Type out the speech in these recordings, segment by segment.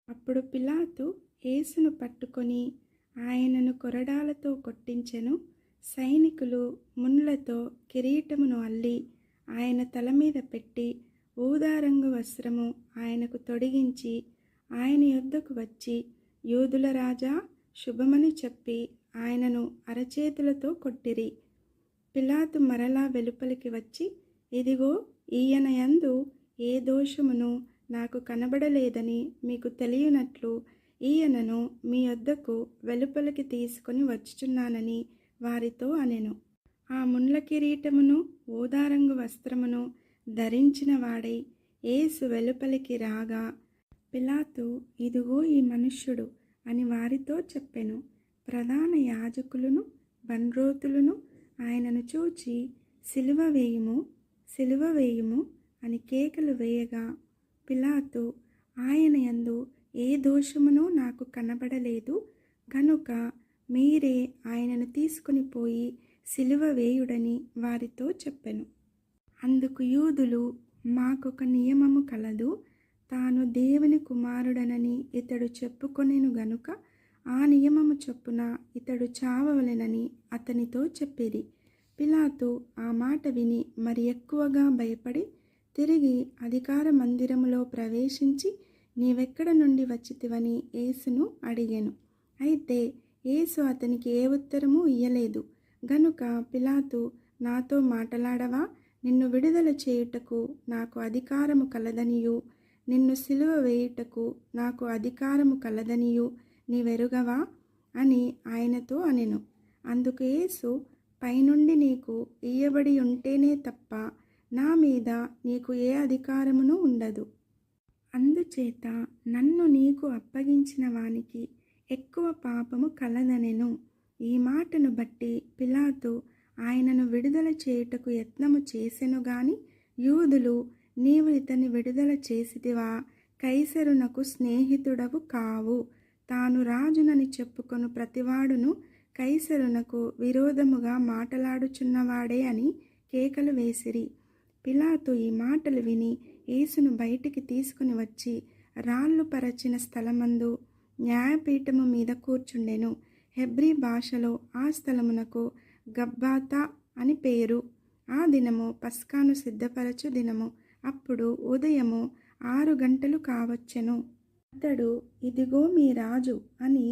అప్పుడు పిలాతు యేసును పట్టుకొని ఆయనను కొరడాలతో కొట్టించెను. సైనికులు ముళ్ళతో కిరీటమును అల్లి ఆయన తల మీద పెట్టి ఊదారంగు వస్త్రము ఆయనకు తొడిగించి ఆయన యొద్దకు వచ్చి, యూదుల రాజా, శుభమని చెప్పి ఆయనను అరచేతులతో కొట్టిరి. పిలాతు మరలా వెలుపలికి వచ్చి, ఇదిగో, ఈయన యందు ఏ దోషమును నాకు కనబడలేదని మీకు తెలియనట్లు ఈయనను మీ యొద్దకు వెలుపలికి తీసుకొని వచ్చుచున్నానని వారితో అనెను. ఆ ముండ్ల కిరీటమును ఊదారంగు వస్త్రమును ధరించిన వాడై యేసు వెలుపలికి రాగా, పిలాతు, ఇదిగో ఈ మనుష్యుడు అని వారితో చెప్పెను. ప్రధాన యాజకులను బండ్రోతులను ఆయనను చూచి, సిలువ వేయుము, సిలువ వేయుము అని కేకలు వేయగా, పిలాతు, ఆయన యందు ఏ దోషమునూ నాకు కనబడలేదు కనుక మీరే ఆయనను తీసుకుని పోయి సిలువ వేయుడని వారితో చెప్పెను. అందుకు యూదులు, మాకొక నియమము కలదు, తాను దేవుని కుమారుడనని ఇతడు చెప్పుకొనెను గనుక ఆ నియమము చొప్పున ఇతడు చావవలెనని అతనితో చెప్పిరి. పిలాతు ఆ మాట విని మరి ఎక్కువగా భయపడి తిరిగి అధికార మందిరములో ప్రవేశించి, నీవెక్కడ నుండి వచ్చితివని యేసును అడిగెను. అయితే యేసు అతనికి ఏ ఉత్తరము ఇయ్యలేదు గనుక పిలాతు, నాతో మాటలాడవా? నిన్ను విడుదల చేయుటకు నాకు అధికారము కలదనియు నిన్ను సిలువ వేయుటకు నాకు అధికారము కలదనియు నీవెరుగవా అని ఆయనతో అనెను. అందుకు యేసు, పైనుండి నీకు ఇయ్యబడి ఉంటేనే తప్ప నా మీద నీకు ఏ అధికారమును ఉండదు. అందుచేత నన్ను నీకు అప్పగించిన వానికి ఎక్కువ పాపము కలదనెను. ఈ మాటను బట్టి పిలాతు ఆయనను విడుదల చేయుటకు యత్నము చేసెను గాని యూదులు, నీవు ఇతని విడుదల చేసితివా? కైసరునకు స్నేహితుడవు కావు. తాను రాజునని చెప్పుకొను ప్రతివాడును కైసరునకు విరోధముగా మాటలాడుచున్నవాడే అని కేకలు వేసిరి. పిలాతు ఈ మాటలు విని యేసును బయటికి తీసుకుని వచ్చి రాళ్ళు పరచిన స్థలమందు న్యాయపీఠము మీద కూర్చుండెను. హెబ్రీ భాషలో ఆ స్థలమునకు గబ్బాతా అని పేరు. ఆ దినము పస్కాను సిద్ధపరచు దినము. అప్పుడు ఉదయము 6 గంటలు కావచ్చెను. అతడు, ఇదిగో మీ రాజు అని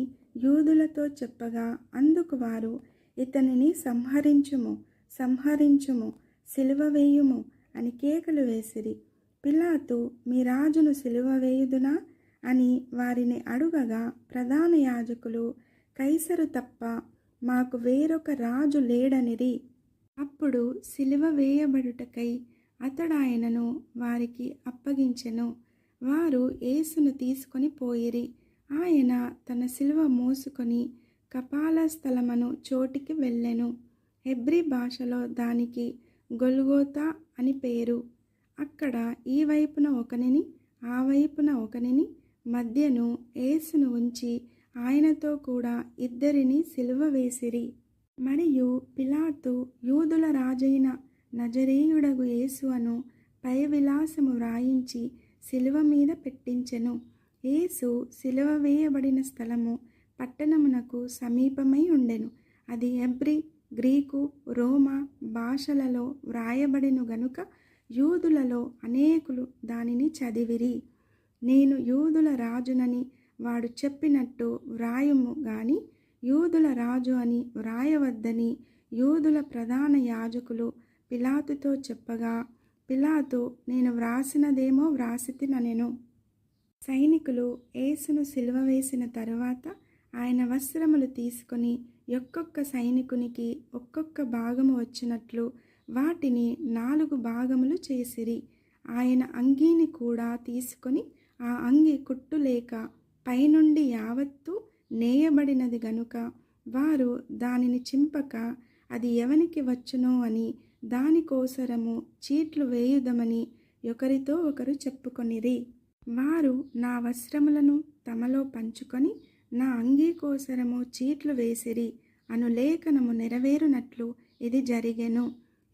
యూదులతో చెప్పగా, అందుకు వారు, ఇతనిని సంహరించుము, సంహరించుము, సిలువ వేయుము అని కేకలు వేసిరి. పిలాతు, మీ రాజును సిలువ వేయుదునా అని వారిని అడుగగా, ప్రధాన యాజకులు, కైసరు తప్ప మాకు వేరొక రాజు లేడనిరి. అప్పుడు సిలువ వేయబడుటకై అతడాయనను వారికి అప్పగించెను. వారు యేసును తీసుకొని పోయిరి. ఆయన తన సిలువ మోసుకొని కపాల స్థలమను చోటికి వెళ్ళెను. హెబ్రీ భాషలో దానికి గొల్గోతా అని పేరు. అక్కడ ఈ వైపున ఒకనిని ఆ వైపున ఒకనిని మధ్యను యేసును ఉంచి ఆయనతో కూడా ఇద్దరిని సిలువ వేసిరి. మరియు పిలాతు యూదుల రాజైన నజరేయుడగు యేసు అను పై విలాసము వ్రాయించి సిలువ మీద పెట్టించెను. యేసు సిలువ వేయబడిన స్థలము పట్టణమునకు సమీపమై ఉండెను. అది హెబ్రీ, గ్రీకు, రోమా భాషలలో వ్రాయబడిను గనుక యూదులలో అనేకులు దానిని చదివిరి. నేను యూదుల రాజునని వాడు చెప్పినట్టు వ్రాయుము గాని యూదుల రాజు అని వ్రాయవద్దని యూదుల ప్రధాన యాజకులు పిలాతుతో చెప్పగా, పిలాతు, నేను వ్రాసినదేమో వ్రాసితిననెను. సైనికులు యేసును సిలువ వేసిన తరువాత ఆయన వస్త్రములు తీసుకొని ఒక్కొక్క సైనికునికి ఒక్కొక్క భాగము వచ్చినట్లు వాటిని 4 భాగములు చేసిరి. ఆయన అంగీని కూడా తీసుకొని ఆ అంగి కుట్టు లేక పైనుండి యావత్తు నేయబడినది గనుక వారు దానిని చింపక అది ఎవనికి వచ్చునో అని దానికోసరము చీట్లు వేయుదమని ఒకరితో ఒకరు చెప్పుకొనిరి. వారు నా వస్త్రములను తమలో పంచుకొని నా అంగీ కోసరము చీట్లు వేసిరి అను లేఖనము నెరవేరునట్లు ఇది జరిగెను.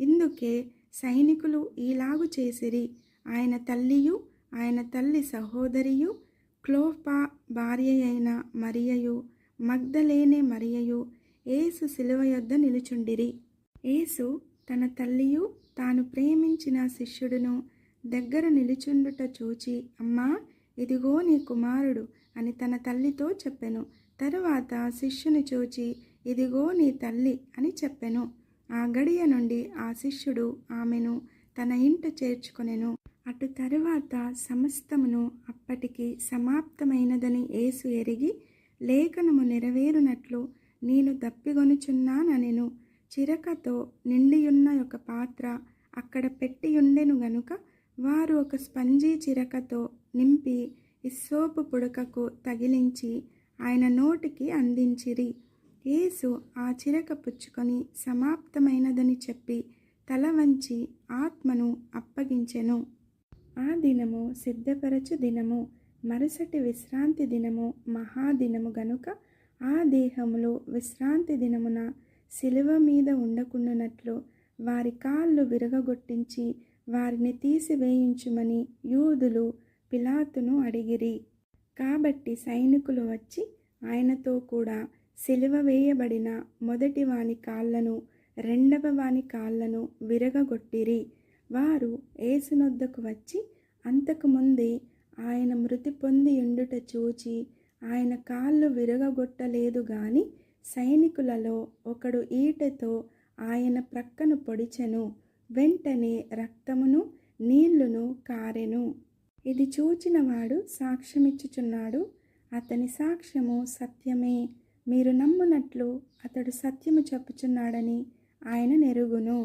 ఇందుకే సైనికులు ఈలాగు చేసిరి. ఆయన తల్లియు ఆయన తల్లి సహోదరియు క్లోపా భార్యయైన మరియయు మగ్దలేనే మరియయు యేసు శిలువ యొద్ద నిలుచుండిరి. యేసు తన తల్లియు తాను ప్రేమించిన శిష్యుడును దగ్గర నిలుచుండుట చూచి, అమ్మా, ఇదిగో నీ కుమారుడు అని తన తల్లితో చెప్పెను. తరువాత శిష్యుని చూచి, ఇదిగో నీ తల్లి అని చెప్పెను. ఆ గడియ నుండి ఆ శిష్యుడు ఆమెను తన ఇంట చేర్చుకొనెను. అటు తరువాత సమస్తమును అప్పటికి సమాప్తమైనదని యేసు ఎరిగి, లేఖనము నెరవేరునట్లు నేను దప్పిగొనుచున్నానెను. చిరకతో నిండియున్న ఒక పాత్ర అక్కడ పెట్టియుండెను గనుక వారు ఒక స్పంజీ చిరకతో నింపి ఇస్సోపు పుడకకు తగిలించి ఆయన నోటికి అందించిరి. యేసు ఆ చిరక పుచ్చుకొని సమాప్తమైనదని చెప్పి తల వంచి ఆత్మను అప్పగించెను. ఆ దినము సిద్ధపరచు దినము, మరుసటి విశ్రాంతి దినము మహాదినము గనుక ఆ దేహములు విశ్రాంతి దినమున శిలువ మీద ఉండకుండానట్లు వారి కాళ్ళు విరగగొట్టించి వారిని తీసివేయించుమని యూదులు పిలాతును అడిగిరి. కాబట్టి సైనికులు వచ్చి ఆయనతో కూడా సిలువ వేయబడిన మొదటి వాని కాళ్ళను రెండవ వాని కాళ్ళను విరగగొట్టిరి. వారు యేసునొద్దకు వచ్చి అంతకుముందే ఆయన మృతి పొంది ఉండుట చూచి ఆయన కాళ్ళు విరగగొట్టలేదు గాని సైనికులలో ఒకడు ఈటెతో ఆయన ప్రక్కను పొడిచెను. వెంటనే రక్తమును నీళ్లును కారెను. ఇది చూచినవాడు సాక్ష్యమిచ్చుచున్నాడు. అతని సాక్ష్యము సత్యమే. మీరు నమ్మునట్లు అతడు సత్యము చెప్పుచున్నాడని ఆయన నెరుగును.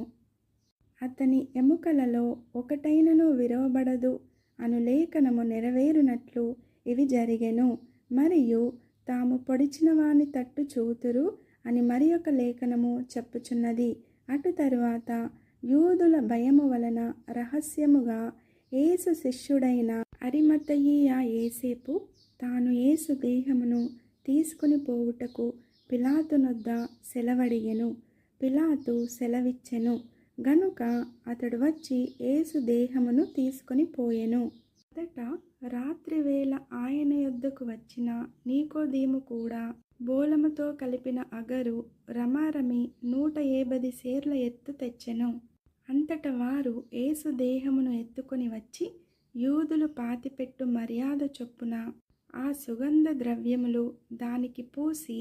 అతని ఎముకలలో ఒకటైనను విరవబడదు అను లేఖనము నెరవేరునట్లు ఇవి జరిగెను. మరియు తాము పొడిచిన వాని తట్టు చూతురు అని మరి ఒక లేఖనము చెప్పుచున్నది. అటు తరువాత యూదుల భయము వలన రహస్యముగా యేసు శిష్యుడైన అరిమతయీయ యోసేపు తాను యేసు దేహమును తీసుకుని పోవుటకు పిలాతునొద్ద సెలవడిగెను. పిలాతు సెలవిచ్చెను గనుక అతడు వచ్చి యేసు దేహమును తీసుకొని పోయెను. మొదట రాత్రివేళ ఆయన యొద్దకు వచ్చిన నీకోదేము కూడా బోలముతో కలిపిన అగరు రమారమి 150 సేర్ల ఎత్తు తెచ్చెను. అంతట వారు యేసు దేహమును ఎత్తుకొని వచ్చి యూదులు పాతిపెట్టు మర్యాద చొప్పున ఆ సుగంధ ద్రవ్యములు దానికి పూసి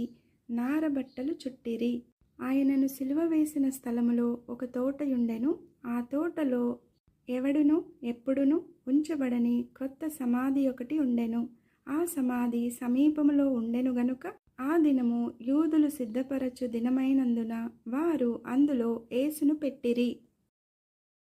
నారబట్టలు చుట్టిరి. ఆయనను సిలువ వేసిన స్థలములో ఒక తోటయుండెను. ఆ తోటలో ఎవడును ఎప్పుడును ఉంచబడని క్రొత్త సమాధి ఒకటి ఉండెను. ఆ సమాధి సమీపములో ఉండెను గనుక ఆ దినము యూదులు సిద్ధపరచు దినమైనందున వారు అందులో యేసును పెట్టిరి.